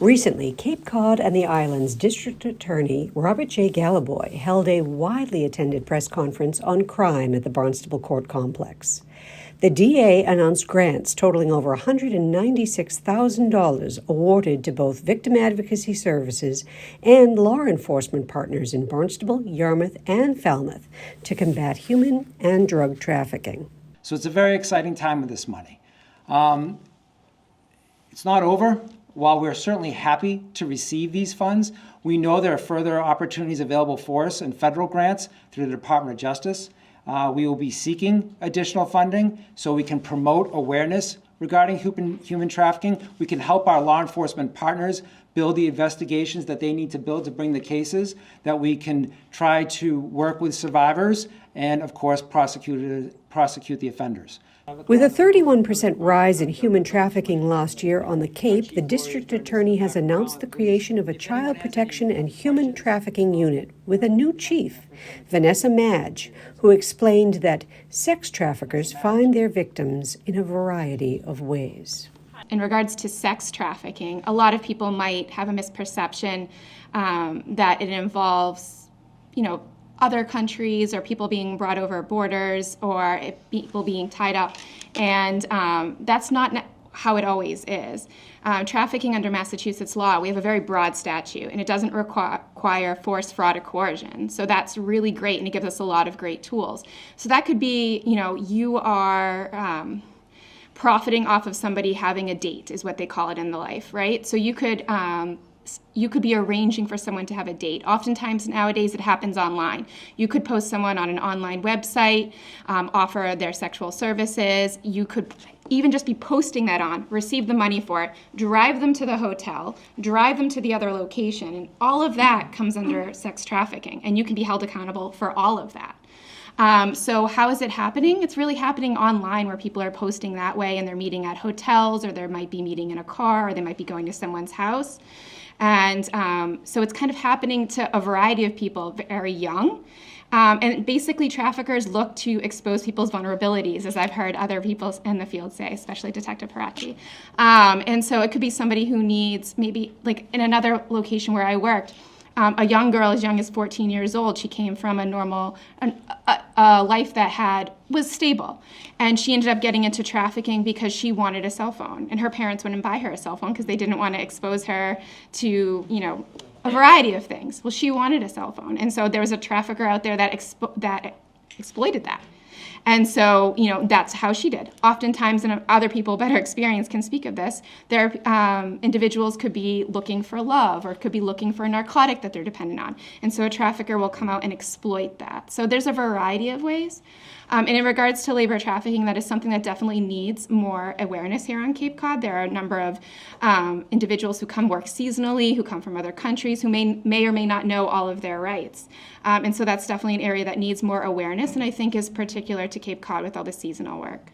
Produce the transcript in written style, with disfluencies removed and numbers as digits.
Recently, Cape Cod and the island's District Attorney Robert J. Galliboy held a widely attended press conference on crime at the Barnstable Court Complex. The DA announced grants totaling over $196,000 awarded to both victim advocacy services and law enforcement partners in Barnstable, Yarmouth, and Falmouth to combat human and drug trafficking. So it's a very exciting time with this money. It's not over. While we're certainly happy to receive these funds, we know there are further opportunities available for us in federal grants through the Department of Justice. We will be seeking additional funding so we can promote awareness regarding human trafficking. We can help our law enforcement partners build the investigations that they need to build to bring the cases, that we can try to work with survivors and, of course, prosecute the offenders. With a 31% rise in human trafficking last year on the Cape, the district attorney has announced the creation of a child protection and human trafficking unit with a new chief, Vanessa Madge, who explained that sex traffickers find their victims in a variety of ways. In regards to sex trafficking, a lot of people might have a misperception that it involves, other countries or people being brought over borders or people being tied up. And that's not how it always is. Trafficking under Massachusetts law, we have a very broad statute, and it doesn't require force, fraud, or coercion. So that's really great, and it gives us a lot of great tools. So that could be, you are profiting off of somebody having a date, is what they call it in the life, right? So you could be arranging for someone to have a date. Oftentimes nowadays it happens online. You could post someone on an online website, offer their sexual services. You could even just be posting that on, receive the money for it, drive them to the hotel, drive them to the other location, and all of that comes under sex trafficking, and you can be held accountable for all of that. So how is it happening? It's really happening online where people are posting that way and they're meeting at hotels, or they might be meeting in a car, or they might be going to someone's house. And so it's kind of happening to a variety of people, very young. And basically traffickers look to expose people's vulnerabilities, as I've heard other people in the field say, especially Detective Parachi. And so it could be somebody who needs, maybe like in another location where I worked, a young girl as young as 14 years old. She came from a normal life that was stable. And she ended up getting into trafficking because she wanted a cell phone. And her parents wouldn't buy her a cell phone because they didn't want to expose her to, a variety of things. Well, she wanted a cell phone. And so there was a trafficker out there that exploited that. And so, that's how she did. Oftentimes, and other people better experience can speak of this, individuals could be looking for love or could be looking for a narcotic that they're dependent on. And so a trafficker will come out and exploit that. So there's a variety of ways. And in regards to labor trafficking, that is something that definitely needs more awareness here on Cape Cod. There are a number of individuals who come work seasonally, who come from other countries, who may or may not know all of their rights. And so that's definitely an area that needs more awareness, and I think is particular to Cape Cod with all the seasonal work.